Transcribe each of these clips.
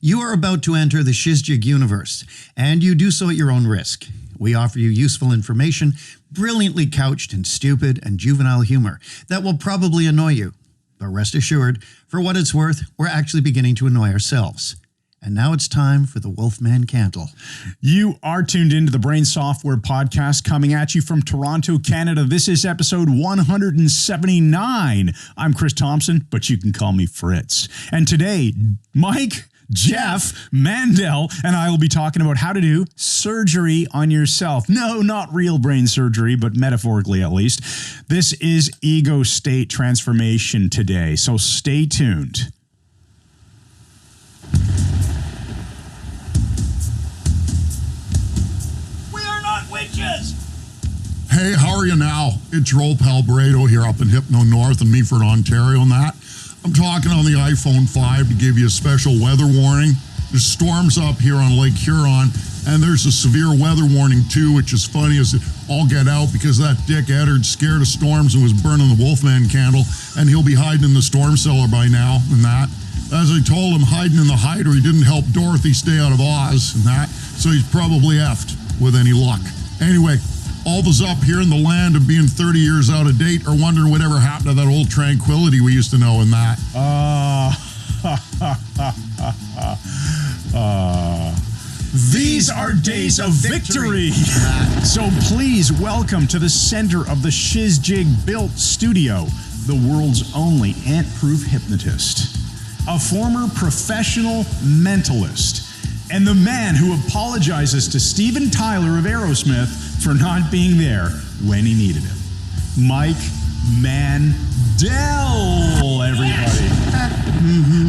You are about to enter the Shizjig universe, and you do so at your own risk. We offer you useful information, brilliantly couched in stupid and juvenile humor that will probably annoy you. But rest assured, for what it's worth, we're actually beginning to annoy ourselves. And now it's time for the Wolfman Candle. You are tuned into the Brain Software Podcast, coming at you from Toronto, Canada. This is episode 179. I'm Chris Thompson, but you can call me Fritz. And today, Mike, Jeff, Mandel, and I will be talking about how to do surgery on yourself. No, not real brain surgery, but metaphorically at least. This is ego state transformation today, so stay tuned. We are not witches! Hey, how are you now? It's your old pal Brado here up in Hypno North and Meaford, Ontario and that. I'm talking on the iPhone 5 to give you a special weather warning. There's storms up here on Lake Huron, and there's a severe weather warning too, which is funny as it all get out because that dick Eddard's scared of storms and was burning the Wolfman candle, and he'll be hiding in the storm cellar by now and that. As I told him, hiding in the hider, he didn't help Dorothy stay out of Oz and that, so he's probably effed with any luck. Anyway, all of us up here in the land of being 30 years out of date are wondering whatever happened to that old tranquility we used to know in that. These are days of victory. So please welcome to the center of the Shizjig built studio, the world's only ant-proof hypnotist, a former professional mentalist, and the man who apologizes to Steven Tyler of Aerosmith for not being there when he needed him. Mike Mandel, everybody.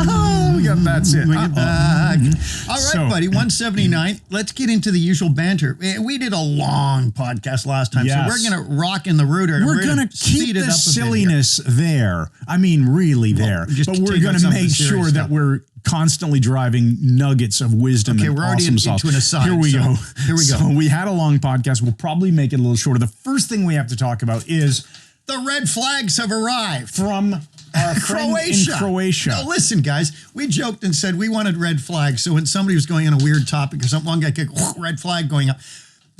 Oh, yeah, that's it. All right, buddy, 179. Let's get into the usual banter. We did a long podcast last time, so we're going to rock in the rooter. We're going to keep the silliness there. I mean, really there. But we're going to make sure that we're constantly driving nuggets of wisdom and we're already into an aside. Here we go. Here we go. So we had a long podcast. We'll probably make it a little shorter. The first thing we have to talk about is the red flags have arrived from our friend in Croatia. Now, listen, guys, we joked and said we wanted red flags. So when somebody was going on a weird topic or something, one guy kicked red flag going up.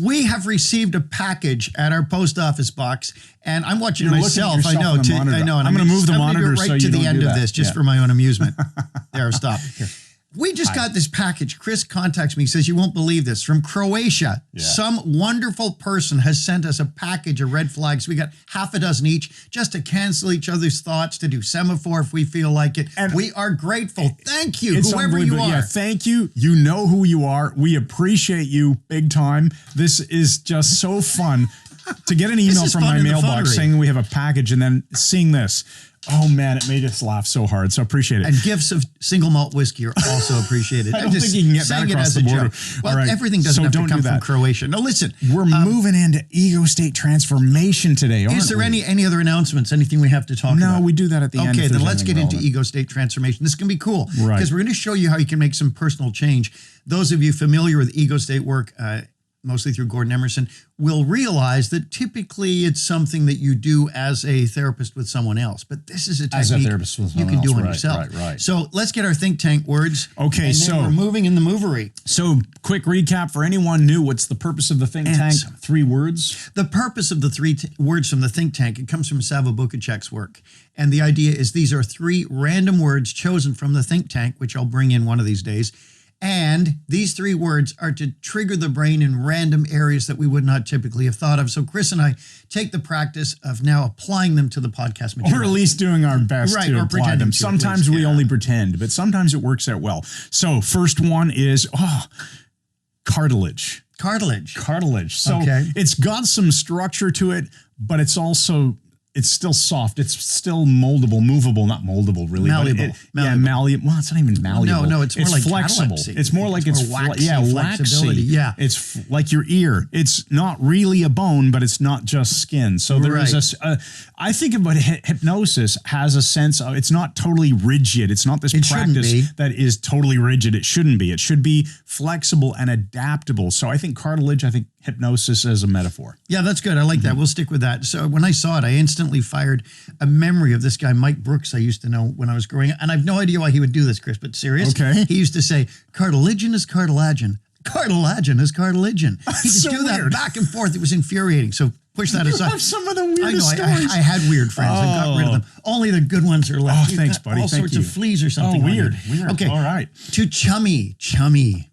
We have received a package at our post office box, and I'm watching it myself. I know. And I'm going to move the monitor right so to you the don't end do of that. this, just for my own amusement. There, stop. Here. We just got this package. Chris contacts me, says, you won't believe this, from Croatia. Yeah. Some wonderful person has sent us a package of red flags. We got half a dozen each just to cancel each other's thoughts, to do semaphore if we feel like it. And we are grateful. Thank you, whoever you are. Yeah, thank you. You know who you are. We appreciate you big time. This is just so fun to get an email from my mailbox saying we have a package and then seeing this. Oh, man, it made us laugh so hard. So appreciate it. And gifts of single malt whiskey are also appreciated. I don't think you can get that across the border. Well, everything doesn't have to come from Croatia. No, listen. We're moving into ego state transformation today, aren't we? Is there any other announcements, anything we have to talk about? No, we do that at the end. Okay, then let's get into ego state transformation. This is going to be cool. Right. Because we're going to show you how you can make some personal change. Those of you familiar with ego state work, mostly through Gordon Emerson, will realize that typically it's something that you do as a therapist with someone else. But this is a technique you can do on yourself. Right. So let's get our think tank words. Okay, so we're moving in the movery. So quick recap for anyone new. What's the purpose of the think tank? 3 words. The purpose of the 3 words from the think tank, it comes from Savo Bukacek's work. And the idea is these are 3 random words chosen from the think tank, which I'll bring in one of these days. And these 3 words are to trigger the brain in random areas that we would not typically have thought of. So Chris and I take the practice of now applying them to the podcast material. Or at least doing our best to apply them. Sometimes we only pretend, but sometimes it works out well. So first one is, cartilage. Cartilage. So it's got some structure to it, but it's also... It's still soft. It's still moldable, movable, not moldable, really. Malleable. Yeah, malleable. Well, it's not even malleable. No, it's more like flexible. catalepsy. It's more like it's waxy. Yeah. It's like your ear. It's not really a bone, but it's not just skin. So there is I think about hypnosis has a sense of, it's not totally rigid. It's not this practice that is totally rigid. It shouldn't be. It should be flexible and adaptable. So I think cartilage, hypnosis as a metaphor. Yeah, that's good. I like that. We'll stick with that. So when I saw it, I instantly fired a memory of this guy, Mike Brooks, I used to know when I was growing up. And I have no idea why he would do this, Chris, but serious. Okay. He used to say, cartilagen is cartilagen. Cartilagen is cartilagen. He just so do that weird. back and forth. It was infuriating. So push that You aside. have some of the I know. weirdest stories. I had weird friends. I got rid of them. Only the good ones are left. Oh, You've thanks, got buddy. all Thank sorts you. of fleas or something. Oh, on you. weird. Okay. All right. To chummy. Chummy.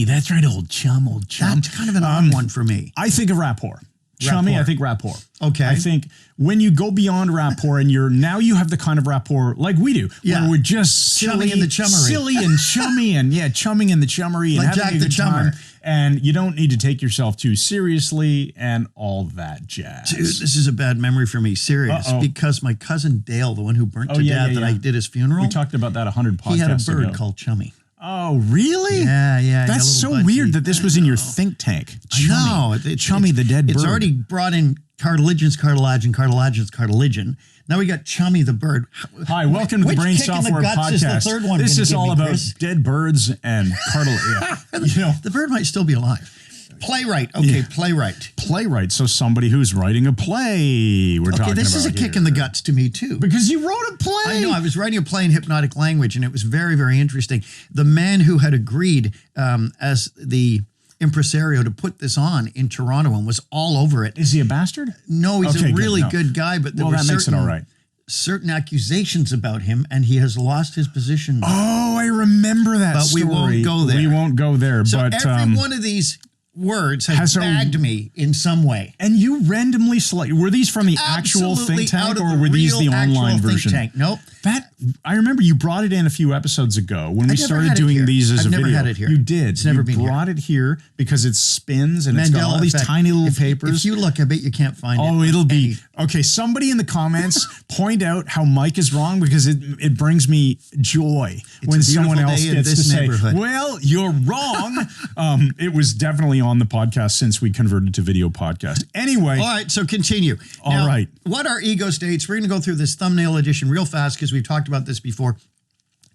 That's right, old chum. That's kind of an odd one for me. I think of rapport. Chummy, Rapport. I think rapport. Okay. I think when you go beyond rapport and now you have the kind of rapport like we do, Yeah. where we're just Chummy in the chummery. silly and chummy and chumming in the chummery and Like having Jack a the good Chummer. time. And you don't need to take yourself too seriously and all that jazz. Dude, this is a bad memory for me. Serious. Uh-oh. Because my cousin Dale, the one who burnt to death that I did his funeral, We talked about that 100 podcasts he had a bird ago. called Chummy. Oh, really? Yeah. That's so weird that this was in your think tank. No, Chummy the dead bird. It's already brought in cartilagin's cartilagen. Now we got Chummy the bird. Hi, welcome to the Which Brain kick in the Software guts Podcast. is the third one This gonna is give all me, about Chris? dead birds and cartilage. Yeah. The bird might still be alive. Playwright. Okay, playwright. Playwright. So somebody who's writing a play. We're talking Okay, about this is a kick in the guts to me too. because you wrote a play. I know. I was writing a play in hypnotic language, and it was very, very interesting. The man who had agreed as the impresario to put this on in Toronto and was all over it. Is he a bastard? No, he's Okay, a good, really no. good guy, but there Well, were that makes it all right. certain accusations about him, and he has lost his position. Oh, I remember that But story. we won't go there. We won't go there. So but every one of these words has bagged me in some way. and you randomly select. Were these from the actual Absolutely think tank, out of or were these the real online actual version? Think tank. Nope. That I remember you brought it in a few episodes ago when we never started had it doing here. these as I've a never video. had it here. You did. It's never you been here. brought it here because it spins and it's got Mandel all these effect. tiny little If papers. you look, I bet you can't find it. Oh, it'll be okay. Somebody in the comments point out how Mike is wrong because it brings me joy when a someone beautiful else day in gets to this say, neighborhood. "Well, you're wrong." It was definitely on the podcast since we converted to video podcast. Anyway, All right, so continue. All right. What are ego states? We're going to go through this thumbnail edition real fast because we've talked about this before.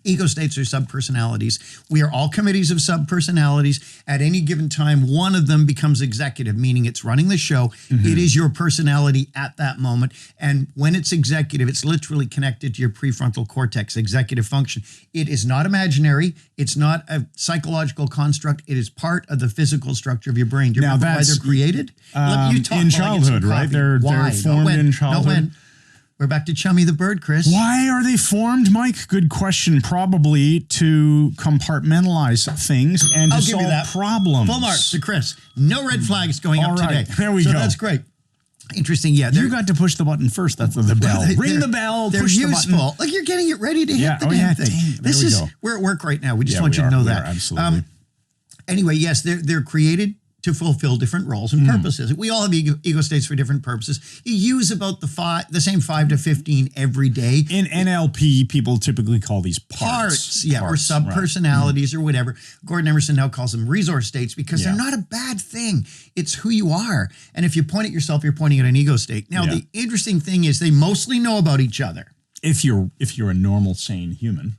Ego states are subpersonalities. We are all committees of subpersonalities. At any given time, one of them becomes executive, meaning it's running the show. It is your personality at that moment. And when it's executive, it's literally connected to your prefrontal cortex, executive function. It is not imaginary. It's not a psychological construct. It is part of the physical structure of your brain. Do you Now remember why that's, they're created? Look, you talk in while I get some childhood, right? coffee. They're Why? formed in childhood. when? We're back to Chummy the bird, Chris. Why are they formed, Mike? Good question. Probably to compartmentalize things and to I'll give you solve that. problems. Full marks to Chris. No red flags going All up right, today. there we so go. That's great. Interesting. Yeah. You got to push the button first. That's the bell. Ring the bell. They're Push useful. the button. Like you're getting it ready to hit the Oh, damn yeah, thing. dang, there This we is go. we're at work right now. We just Yeah, want we you to are, know we that. are, absolutely. Anyway, yes, they're created to fulfill different roles and purposes. We all have ego states for different purposes. You use about the same 5 to 15 every day. In NLP, people typically call these parts. Yeah, or Parts, subpersonalities or whatever. Gordon Emerson now calls them resource states because Yeah. they're not a bad thing. It's who you are. And if you point at yourself, you're pointing at an ego state. Now, Yeah. the interesting thing is they mostly know about each other. If you're a normal, sane human.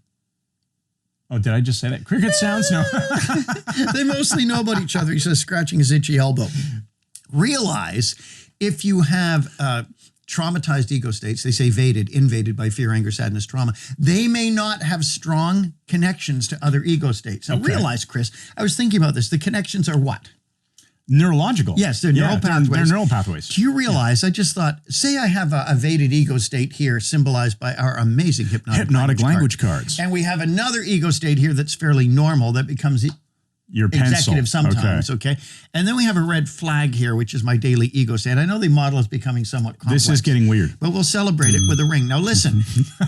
Oh, did I just say that? Cricket sounds? No. They mostly know about each other. He says, scratching his itchy elbow. Realize if you have traumatized ego states, they say invaded by fear, anger, sadness, trauma, they may not have strong connections to other ego states. Now realize, Chris, I was thinking about this. The connections are what? Neurological. Yes, they're neural pathways. They're neural pathways. Do you realize, I just thought, say I have a evaded ego state here symbolized by our amazing hypnotic language cards. And we have another ego state here that's fairly normal that becomes Your pencil. executive sometimes, okay? And then we have a red flag here, which is my daily ego state. I know the model is becoming somewhat complex. This is getting weird. But we'll celebrate it with a ring. Now listen,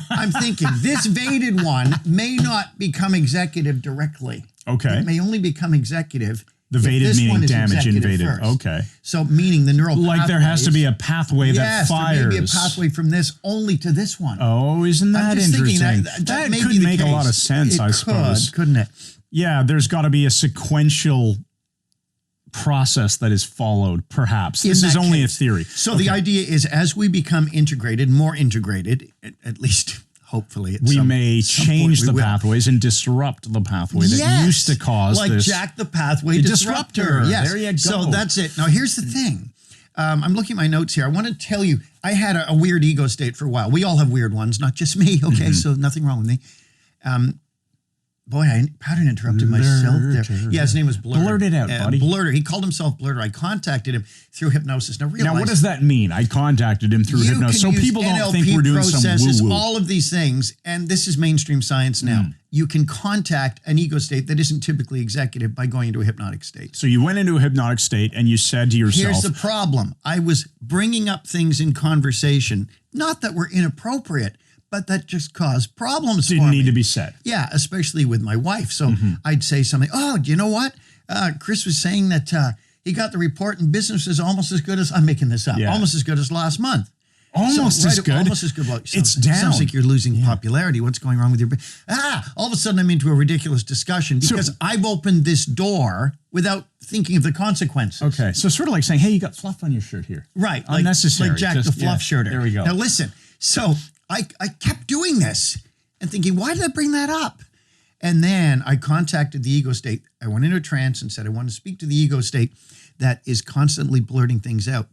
I'm thinking this vaded one may not become executive directly. Okay. It may only become executive. The if vaded this one meaning is damage executive invaded. first. Okay. So meaning the neural Like there has to be a pathway that yes, fires. there may be a pathway from this only to this one. Oh, isn't that I'm just thinking interesting? That may could be the make a lot of case. sense, I suppose. Couldn't it? Yeah, there's got to be a sequential process that is followed, perhaps. This is only a theory. So the idea is as we become integrated, more integrated, at least hopefully we may change the pathways and disrupt the pathway that used to cause like this. Jack the Pathway Disruptor. Yes. There you go. So that's it. Now, here's the thing. I'm looking at my notes here. I want to tell you, I had a weird ego state for a while. We all have weird ones, not just me. Okay, so nothing wrong with me. Boy, I pattern interrupted myself there. Yeah, his name was Blurter. Blurt it out, buddy. Blurter. He called himself Blurter. I contacted him through hypnosis. Now, what does that mean? I contacted him through hypnosis. So people don't think we're doing some woo-woo. All of these things, and this is mainstream science now. You can contact an ego state that isn't typically executive by going into a hypnotic state. So you went into a hypnotic state and you said to yourself... Here's the problem. I was bringing up things in conversation, not that were inappropriate, but that just caused problems for me. Didn't need to be said. Yeah, especially with my wife. So I'd say something, oh, do you know what? Chris was saying that he got the report and business is almost as good as, I'm making this up, almost as good as last month. Almost as good? Almost as good. It's down. Sounds like you're losing popularity. What's going wrong with your... all of a sudden I'm into a ridiculous discussion because I've opened this door without thinking of the consequences. Okay, so sort of like saying, hey, you got fluff on your shirt here. Right. Unnecessary. Like Jack the Fluff Shirter. There we go. Now listen, so I kept doing this and thinking, why did I bring that up? And then I contacted the ego state. I went into a trance and said, I want to speak to the ego state that is constantly blurting things out.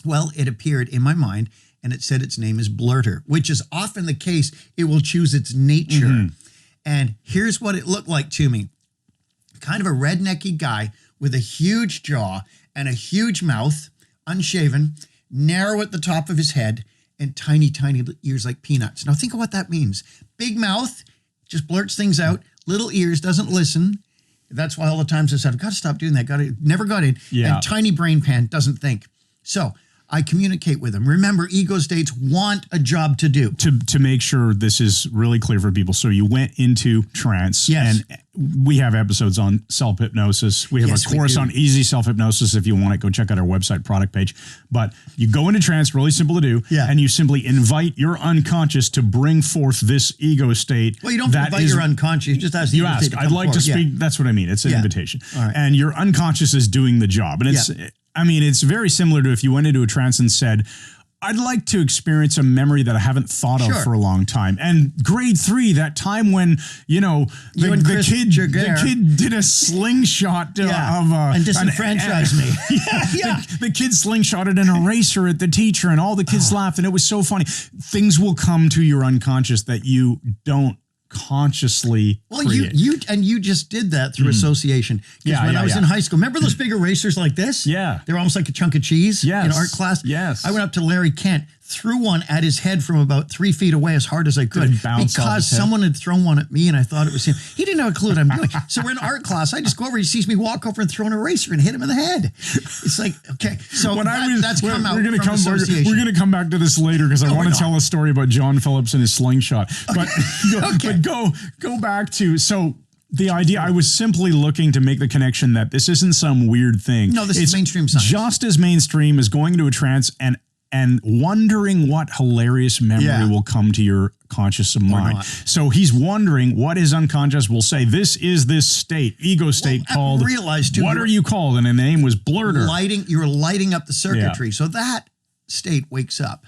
Well, it appeared in my mind and it said its name is Blurter, which is often the case. It will choose its nature. And here's what it looked like to me. Kind of a rednecky guy with a huge jaw and a huge mouth, unshaven, narrow at the top of his head, and tiny, tiny ears like peanuts. Now think of what that means. Big mouth, just blurts things out. Little ears, doesn't listen. That's why all the times I said, I've got to stop doing that. Never got in. Yeah. And tiny brain pan, doesn't think. So I communicate with them. Remember, ego states want a job to do. To make sure this is really clear for people. So you went into trance. Yes. And we have episodes on self-hypnosis. We have a course on easy self-hypnosis. If you want it, go check out our website product page. But you go into trance, really simple to do. Yeah. And you simply invite your unconscious to bring forth this ego state. Well, you don't invite your unconscious. You just ask the ego state to come I'd like to speak. That's what I mean. It's an invitation. All right. And your unconscious is doing the job. And it's... I mean, it's very similar to if you went into a trance and said, I'd like to experience a memory that I haven't thought of for a long time. And grade 3, that time when, the kid did a slingshot and disenfranchised me. The kid slingshotted an eraser at the teacher and all the kids laughed and it was so funny. Things will come to your unconscious that you don't consciously create. you just did that through association. Because when I was in high school, remember those big erasers like this? Yeah. They were almost like a chunk of cheese in art class. Yes. I went up to Larry Kent, threw one at his head from about 3 feet away as hard as I could because someone had thrown one at me and I thought it was him. He didn't have a clue what I'm doing. So we're in art class. I just go over, he sees me walk over and throw an eraser and hit him in the head. It's like, okay. So we're going to come back to this later because I want to tell a story about John Phillips and his slingshot. But, but go back to, so the idea, I was simply looking to make the connection that this isn't some weird thing. No, this is mainstream science. Just as mainstream as going into a trance and wondering what hilarious memory will come to your conscious mind. So he's wondering what his unconscious will say. This is this state, ego state called, what are you called? And the name was Blurter. You're lighting up the circuitry. Yeah. So that state wakes up.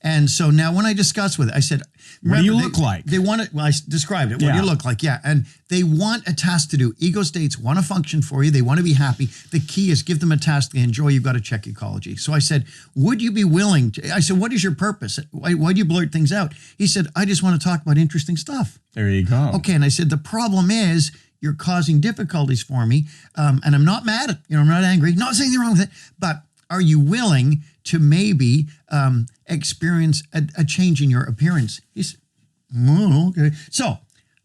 And so now when I discussed with it, I said, what do you look like? They want it. Well, I described it. What do you look like? Yeah. And they want a task to do. Ego states want to function for you. They want to be happy. The key is give them a task they enjoy. You've got to check ecology. So I said, would you be willing to, I said, what is your purpose? Why do you blurt things out? He said, I just want to talk about interesting stuff. There you go. Okay. And I said, the problem is you're causing difficulties for me. And I'm not mad. I'm not angry. Not saying anything wrong with it. But are you willing to maybe experience a change in your appearance? He said, okay. So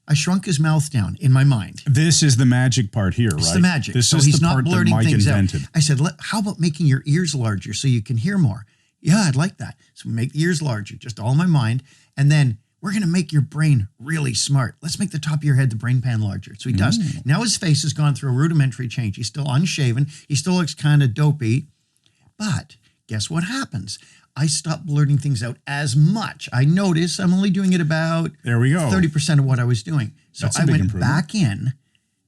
I shrunk his mouth down in my mind. This is the magic part here, right? It's the magic. This so is he's the not part blurting that Mike things invented. out. I said, how about making your ears larger so you can hear more? Yeah, I'd like that. So make the ears larger, just all in my mind. And then we're going to make your brain really smart. Let's make the top of your head, the brain pan larger. So he does. Now his face has gone through a rudimentary change. He's still unshaven. He still looks kind of dopey. But guess what happens? I stopped blurting things out as much. I noticed I'm only doing it about 30% of what I was doing. So I went back in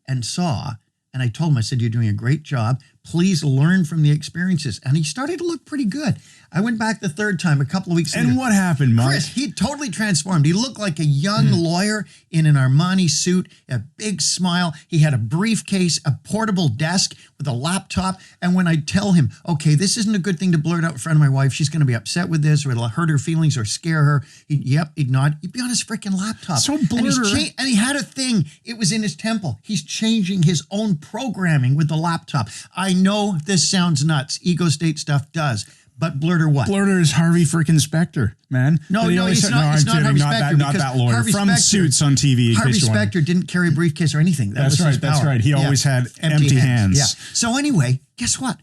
and saw, and I told him, I said, you're doing a great job. Please learn from the experiences. And he started to look pretty good. I went back the third time a couple of weeks later. And what happened, Mike? Chris, he totally transformed. He looked like a young lawyer in an Armani suit, a big smile. He had a briefcase, a portable desk with a laptop. And when I tell him, okay, this isn't a good thing to blurt out in front of my wife, she's going to be upset with this, or it'll hurt her feelings or scare her. He'd nod. He'd be on his freaking laptop. So blurter. And he had a thing. It was in his temple. He's changing his own programming with the laptop. I know this sounds nuts. Ego state stuff does. But Blurter what? Blurter is Harvey freaking Specter, man. No, he's not. It's not Harvey Specter. Not that lawyer. Harvey From Specter, Suits on TV. Harvey Specter didn't carry a briefcase or anything. That's right. He always had empty hands. Yeah. So anyway, guess what?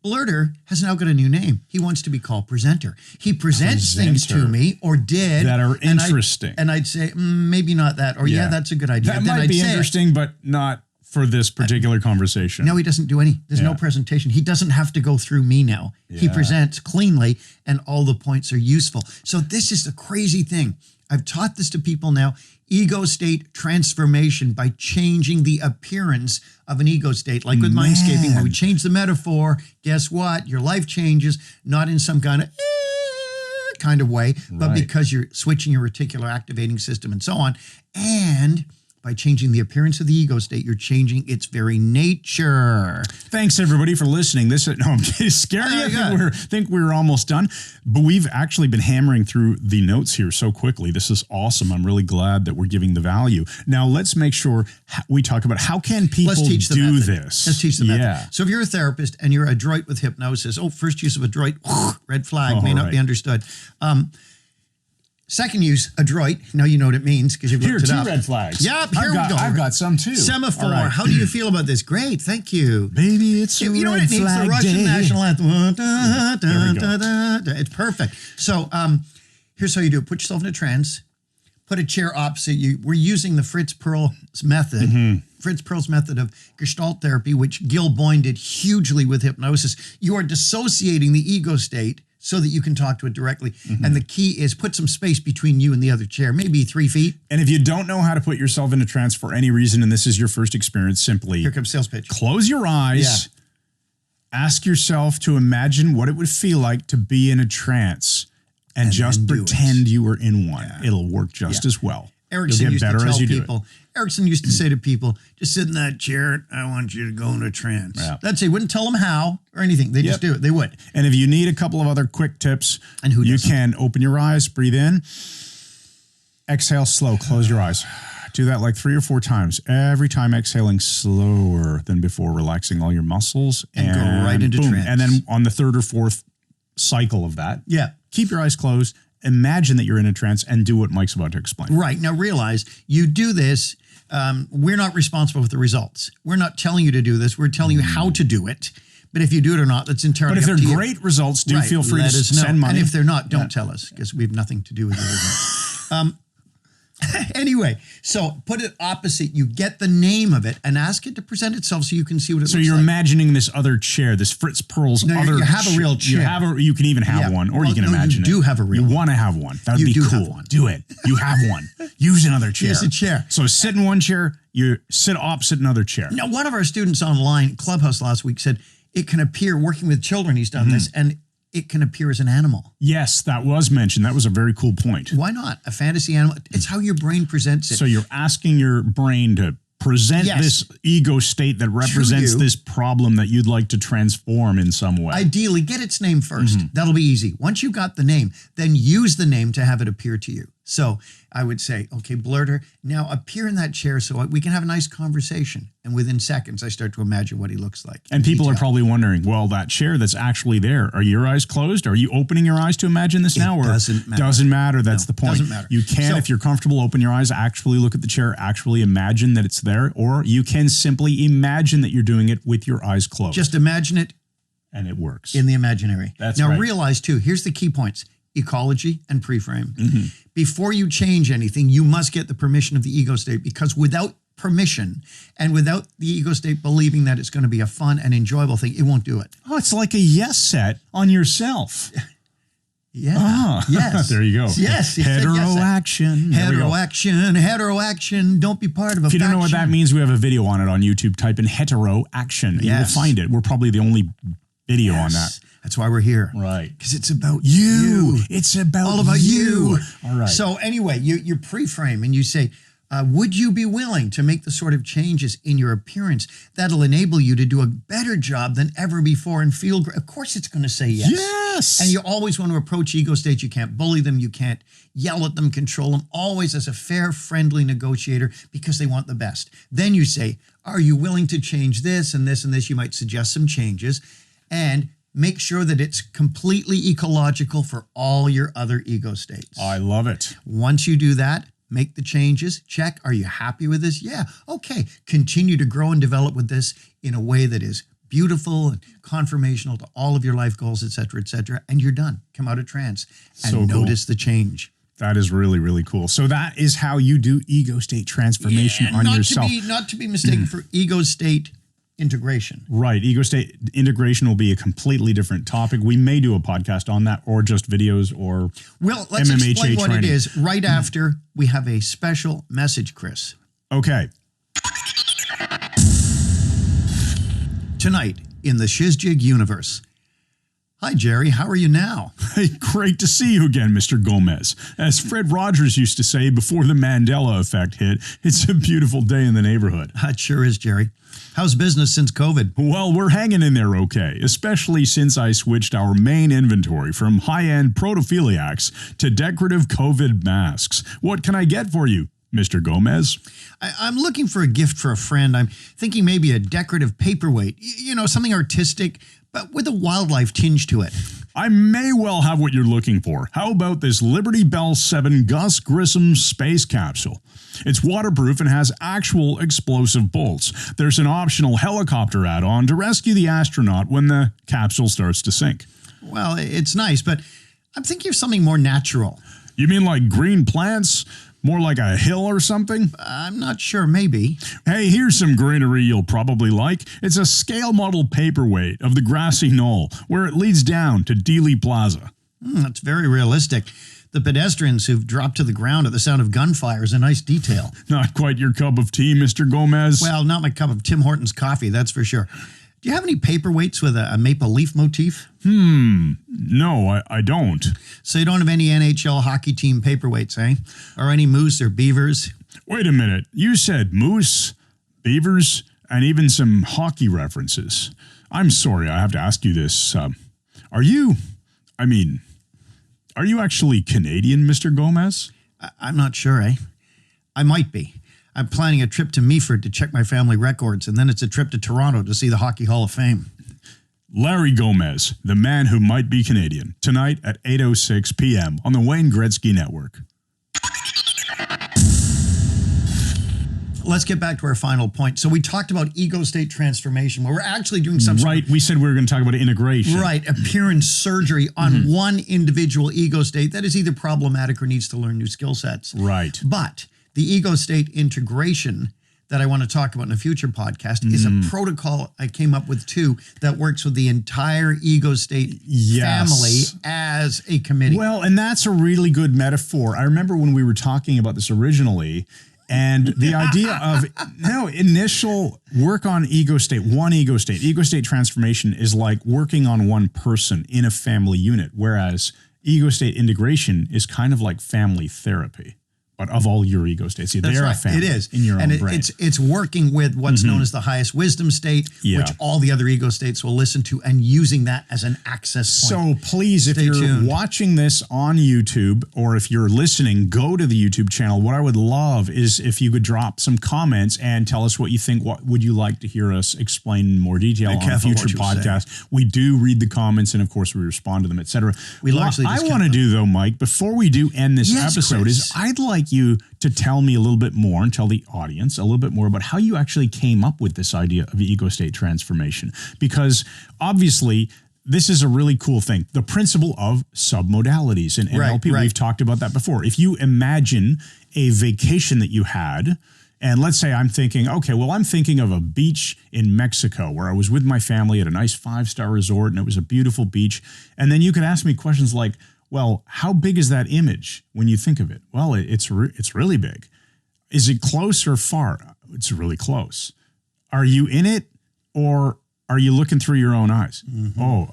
Blurter has now got a new name. He wants to be called Presenter. He presents things to me, or did. That are interesting. And I'd say, maybe not that. Or yeah, that's a good idea. That might be interesting, but not for this particular conversation. No, he doesn't do any. There's no presentation. He doesn't have to go through me now. He presents cleanly, and all the points are useful. So this is the crazy thing. I've taught this to people now. Ego state transformation by changing the appearance of an ego state. Like with mindscaping, when we change the metaphor, guess what? Your life changes, not in some kind of way, but because you're switching your reticular activating system and so on. And by changing the appearance of the ego state, you're changing its very nature. Thanks, everybody, for listening. I'm scary. I think we're almost done. But we've actually been hammering through the notes here so quickly. This is awesome. I'm really glad that we're giving the value. Now, let's make sure we talk about how can people do this. Let's teach the method. So if you're a therapist and you're adroit with hypnosis, first use of adroit, red flag, may not be understood. Second use, adroit. Now you know what it means because you've looked it up. Here, 2 red flags. Yep, here we go. I've got some too. Semaphore. Right. How do you feel about this? Great, thank you. Baby, it's a red flag day. You know what it needs? The Russian national anthem. It's perfect. So here's how you do it. Put yourself in a trance. Put a chair opposite you. We're using the Fritz Perls method. Fritz Perls method of Gestalt therapy, which Gil Boyne did hugely with hypnosis. You are dissociating the ego state so that you can talk to it directly. And the key is put some space between you and the other chair, maybe 3 feet. And if you don't know how to put yourself in a trance for any reason, and this is your first experience, simply here comes sales pitch. Close your eyes. Ask yourself to imagine what it would feel like to be in a trance and just pretend you were in one. It'll work just as well. Erickson used to tell people, Erickson used to say to people, just sit in that chair. I want you to go into a trance. That's it. He wouldn't tell them how or anything. They just do it. They would. And if you need a couple of other quick tips, you can open your eyes, breathe in, exhale slow, close your eyes. Do that like 3 or 4 times. Every time exhaling slower than before, relaxing all your muscles. And go right into trance. And then on the 3rd or 4th cycle of that, keep your eyes closed. Imagine that you're in a trance and do what Mike's about to explain. Right. Now realize you do this. We're not responsible for the results. We're not telling you to do this. We're telling you how to do it. But if you do it or not, that's entirely up to you. But if they're great results, do feel free to send money. And if they're not, don't tell us because we have nothing to do with the results. Anyway, so put it opposite. You get the name of it and ask it to present itself so you can see what it looks like. So you're imagining this other chair, this Fritz Perls other you have a real chair. You can even have one, or you can imagine you do have a real one. You want to have one. That would be cool. Do it. You have one. Use another chair. Use a chair. So sit in one chair, you sit opposite another chair. Now, one of our students online, Clubhouse last week, said it can appear, working with children, he's done this, and it can appear as an animal. Yes, that was mentioned. That was a very cool point. Why not? A fantasy animal. It's how your brain presents it. So you're asking your brain to present this ego state that represents this problem that you'd like to transform in some way. Ideally, get its name first. That'll be easy. Once you got the name, then use the name to have it appear to you. So I would say, okay, Blurter, now appear in that chair so we can have a nice conversation. And within seconds, I start to imagine what he looks like. And people are probably wondering, well, that chair that's actually there, are your eyes closed? Are you opening your eyes to imagine this now? Or doesn't matter. Doesn't matter. That's the point. Doesn't matter. You can, if you're comfortable, open your eyes, actually look at the chair, actually imagine that it's there. Or you can simply imagine that you're doing it with your eyes closed. Just imagine it. And it works. In the imaginary. That's now realize too, here's the key points. Ecology and preframe. Before you change anything, you must get the permission of the ego state, because without permission and without the ego state believing that it's going to be a fun and enjoyable thing, it won't do it. Oh, it's like a yes set on yourself. Yeah. Yes. There you go. Yes. He said yes. Heteroaction. There we go. Heteroaction. Don't be part of a If you don't know what that faction. means, we have a video on it on YouTube. Type in Heteroaction. And Yes. you'll find it. We're probably the only video on that. That's why we're here. Right. Because it's about you. It's about All about you. All right. So anyway, you pre-frame and you say, would you be willing to make the sort of changes in your appearance that'll enable you to do a better job than ever before and feel great? Of course it's going to say yes. Yes. And you always want to approach ego states. You can't bully them. You can't yell at them, control them, always as a fair, friendly negotiator because they want the best. Then you say, are you willing to change this and this and this? You might suggest some changes and make sure that it's completely ecological for all your other ego states. I love it. Once you do that, make the changes, check, are you happy with this? Yeah, okay. Continue to grow and develop with this in a way that is beautiful and conformational to all of your life goals, et cetera, and you're done. Come out of trance and So cool. notice the change. That is really, really cool. So that is how you do ego state transformation on yourself. Not to be mistaken for ego state integration. Right. Ego state integration will be a completely different topic. We may do a podcast on that or just videos or Well, let's MMHA explain what training. it is right after we have a special message, Chris. Okay. Tonight in the Shizjig universe. Hi, Jerry. How are you now? Hey, great to see you again, Mr. Gomez. As Fred Rogers used to say before the Mandela effect hit, it's a beautiful day in the neighborhood. It sure is, Jerry. How's business since COVID? Well, we're hanging in there okay, especially since I switched our main inventory from high-end protophiliacs to decorative COVID masks. What can I get for you, Mr. Gomez? I'm looking for a gift for a friend. I'm thinking maybe a decorative paperweight. You know, something artistic, but with a wildlife tinge to it. I may well have what you're looking for. How about this Liberty Bell 7 Gus Grissom space capsule? It's waterproof and has actual explosive bolts. There's an optional helicopter add-on to rescue the astronaut when the capsule starts to sink. Well, it's nice, but I'm thinking of something more natural. You mean like green plants? More like a hill or something? I'm not sure, maybe. Hey, here's some greenery you'll probably like. It's a scale model paperweight of the grassy knoll, where it leads down to Dealey Plaza. That's very realistic. The pedestrians who've dropped to the ground at the sound of gunfire is a nice detail. Not quite your cup of tea, Mr. Gomez. Well, not my cup of Tim Hortons coffee, that's for sure. Do you have any paperweights with a maple leaf motif? No, I don't. So you don't have any NHL hockey team paperweights, eh? Or any moose or beavers? Wait a minute. You said moose, beavers, and even some hockey references. I'm sorry, I have to ask you this. Are you actually Canadian, Mr. Gomez? I'm not sure, eh? I might be. I'm planning a trip to Meaford to check my family records, and then it's a trip to Toronto to see the Hockey Hall of Fame. Larry Gomez, the man who might be Canadian, tonight at 8:06 p.m. on the Wayne Gretzky Network. Let's get back to our final point. So we talked about ego state transformation, where we're actually doing something. Right, we said we were going to talk about integration. Right, appearance surgery on one individual ego state that is either problematic or needs to learn new skill sets. Right. But the ego state integration that I want to talk about in a future podcast is a protocol I came up with too that works with the entire ego state family as a committee. Well, and that's a really good metaphor. I remember when we were talking about this originally, and the idea of initial work on ego state, one ego state transformation is like working on one person in a family unit, whereas ego state integration is kind of like family therapy. But of all your ego states, they're a family. It is in your own brain. It's working with what's known as the highest wisdom state, which all the other ego states will listen to, and using that as an access point. So please, if you're watching this on YouTube or if you're listening, go to the YouTube channel. What I would love is if you could drop some comments and tell us what you think. What would you like to hear us explain in more detail on a future podcast? We do read the comments, and of course we respond to them, etc. What I want to do though, Mike, before we do end this episode, Chris, is I'd like you to tell me a little bit more and tell the audience a little bit more about how you actually came up with this idea of ego state transformation. Because obviously this is a really cool thing. The principle of submodalities in NLP, we've talked about that before. If you imagine a vacation that you had, and let's say I'm thinking, okay, well, I'm thinking of a beach in Mexico where I was with my family at a nice 5-star resort and it was a beautiful beach. And then you could ask me questions like, Well, how big is that image when you think of it? Well, it's really big. Is it close or far? It's really close. Are you in it, or are you looking through your own eyes? Mm-hmm. Oh,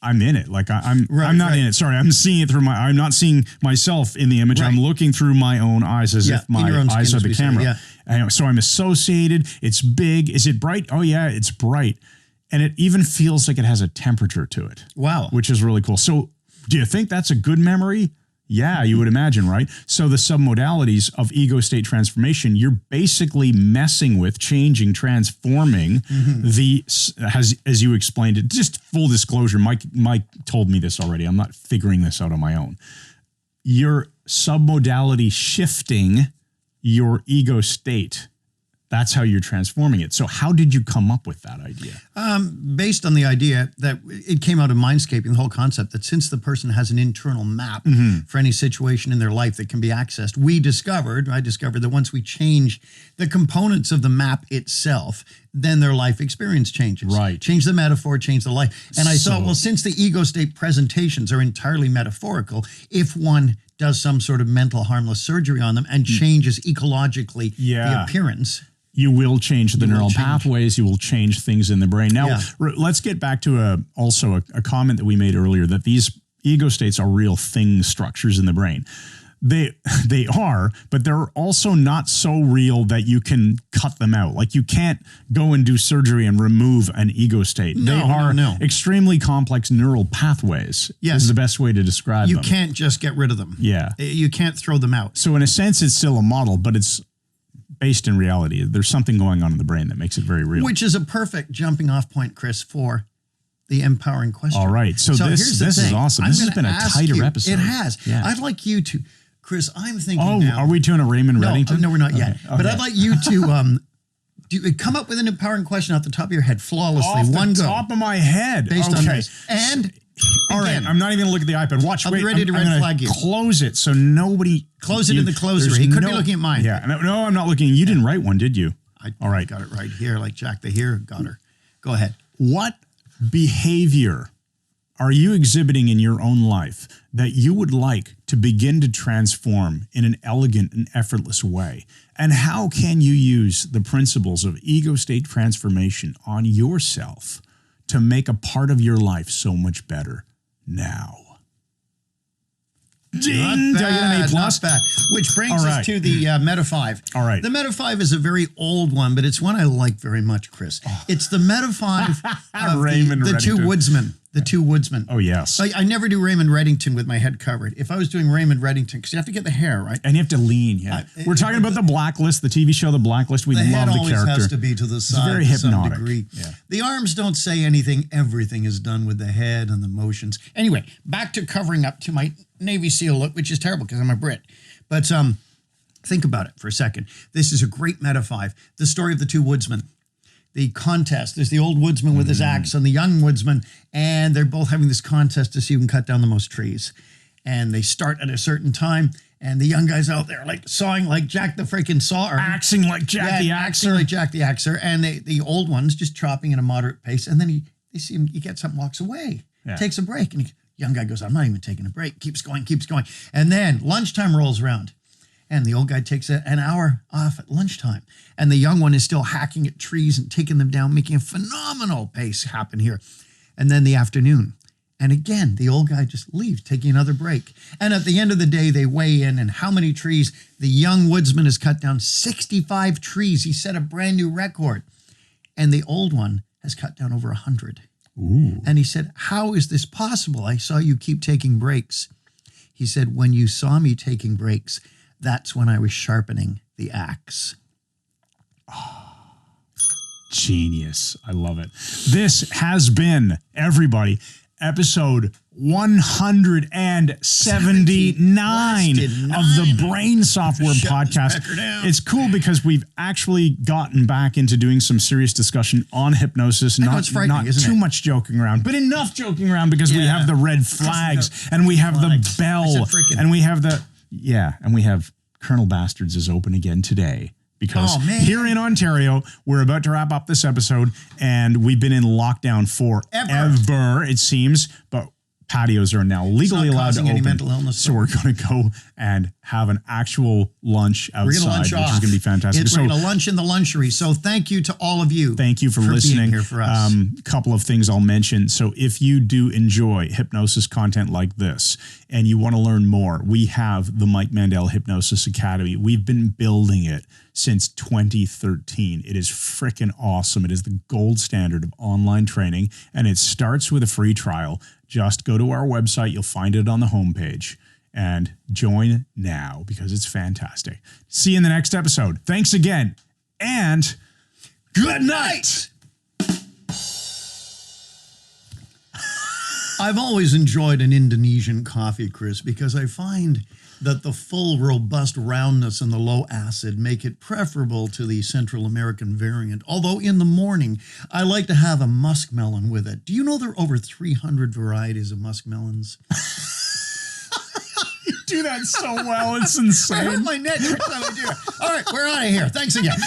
I'm in it. Like I'm not in it. Sorry, I'm seeing it through I'm not seeing myself in the image. Right. I'm looking through my own eyes as if my eyes are the camera. Yeah. So I'm associated. It's big. Is it bright? Oh yeah, it's bright. And it even feels like it has a temperature to it. Wow. Which is really cool. So do you think that's a good memory? Yeah, you would imagine, right? So the submodalities of ego state transformation, you're basically messing with, changing, transforming as you explained it. Just full disclosure, Mike told me this already. I'm not figuring this out on my own. You're submodality shifting your ego state. That's how you're transforming it. So how did you come up with that idea? Based on the idea that it came out of Mindscaping, the whole concept that since the person has an internal map for any situation in their life that can be accessed, I discovered that once we change the components of the map itself, then their life experience changes. Right. Change the metaphor, change the life. And I thought, well, since the ego state presentations are entirely metaphorical, if one does some sort of mental harmless surgery on them and changes ecologically the appearance, you will change the neural pathways. You will change things in the brain. Now, let's get back to also a comment that we made earlier, that these ego states are real thing structures in the brain. They are, but they're also not so real that you can cut them out. Like you can't go and do surgery and remove an ego state. They are extremely complex neural pathways. Yes. Is the best way to describe them. You can't just get rid of them. Yeah. You can't throw them out. So in a sense, it's still a model, but it's based in reality. There's something going on in the brain that makes it very real. Which is a perfect jumping off point, Chris, for the empowering question. All right. So this is awesome. This has been a tighter episode. It has. Yeah. I'd like you to, Chris, I'm thinking now. Are we doing a Raymond Reddington? No, we're not yet. Okay. But I'd like you to come up with an empowering question off the top of your head flawlessly. Off the top of my head. Based on this. And all right, I'm not even going to look at the iPad. Watch, I'll be ready to red flag you. Close it so nobody... Close it in the closer. He could be looking at mine. Yeah, no, I'm not looking. You didn't write one, did you? All right. Got it right here, like Jack the Here. Got her. Go ahead. What behavior are you exhibiting in your own life that you would like to begin to transform in an elegant and effortless way? And how can you use the principles of ego state transformation on yourself to make a part of your life so much better now? Ding! Not bad, not bad. Which brings us to the MetaFIVE. All right. The MetaFIVE is a very old one, but it's one I like very much, Chris. It's the MetaFIVE of the two woodsmen. The two woodsmen. Oh, yes. I never do Raymond Reddington with my head covered. If I was doing Raymond Reddington, because you have to get the hair, right? And you have to lean, We're talking about The Blacklist, the TV show The Blacklist. We love the character. The head always has to be to the side. It's very hypnotic. To some degree. Yeah. The arms don't say anything. Everything is done with the head and the motions. Anyway, back to covering up to my Navy SEAL look, which is terrible because I'm a Brit. But think about it for a second. This is a great MetaFIVE. The story of the two woodsmen. The contest. There's the old woodsman with his axe and the young woodsman, and they're both having this contest to see who can cut down the most trees. And they start at a certain time, and the young guy's out there like sawing like Jack the freaking Sawer. Axing like Jack the Axer. Axing like Jack the Axer. And the old one's just chopping at a moderate pace, and then they see him, he gets up and walks away. Yeah. Takes a break, and the young guy goes, I'm not even taking a break. Keeps going. And then lunchtime rolls around. And the old guy takes an hour off at lunchtime. And the young one is still hacking at trees and taking them down, making a phenomenal pace happen here. And then the afternoon. And again, the old guy just leaves, taking another break. And at the end of the day, they weigh in and how many trees. The young woodsman has cut down 65 trees. He set a brand new record. And the old one has cut down over 100. Ooh. And he said, how is this possible? I saw you keep taking breaks. He said, when you saw me taking breaks, that's when I was sharpening the axe. Oh, genius. I love it. This has been, everybody, episode 179 of the Brain Software Podcast. It's cool because we've actually gotten back into doing some serious discussion on hypnosis, not too much joking around, but enough joking around because we have the red flags and we have the bell and we have the... Yeah, and we have Colonel Bastards is open again today because here in Ontario, we're about to wrap up this episode and we've been in lockdown forever, it seems, but patios are now legally allowed to causing any open. mental illness. So we're going to go and have an actual lunch outside, We're going to lunch which off. is going to be fantastic. We're going to lunch in the lunchery. So thank you to all of you. Thank you for being listening. here for us. Couple of things I'll mention. So if you do enjoy hypnosis content like this and you want to learn more, we have the Mike Mandel Hypnosis Academy. We've been building it since 2013. It is freaking awesome. It is the gold standard of online training, and it starts with a free trial. Just go to our website. You'll find it on the homepage. And join now because it's fantastic. See you in the next episode. Thanks again. And good night. I've always enjoyed an Indonesian coffee, Chris, because I find that the full, robust roundness and the low acid make it preferable to the Central American variant. Although in the morning, I like to have a muskmelon with it. Do you know there are over 300 varieties of muskmelons? You do that so well. It's I hurt insane. my neck every time I do it. All right, we're out of here. Thanks again.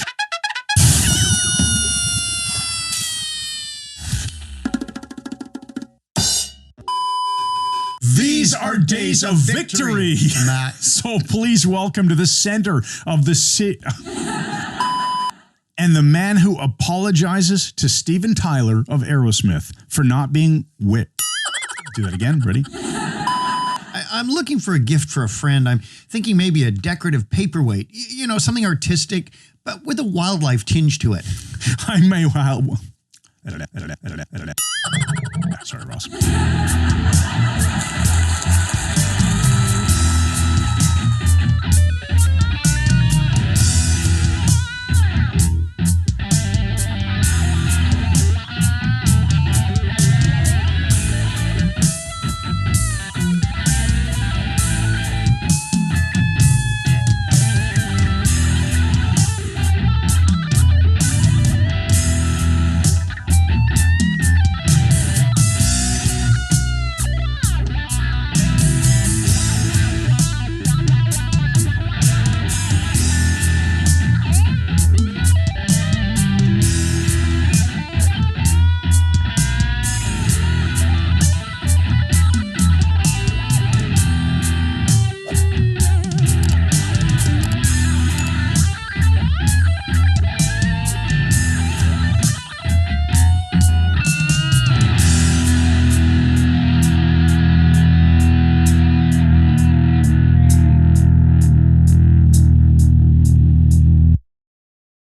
These are days of victory. Matt. So please welcome to the center of the city. And the man who apologizes to Steven Tyler of Aerosmith for not being wit. Do that again. Ready? I'm looking for a gift for a friend. I'm thinking maybe a decorative paperweight. You know, something artistic, but with a wildlife tinge to it. I may well. Sorry, Ross.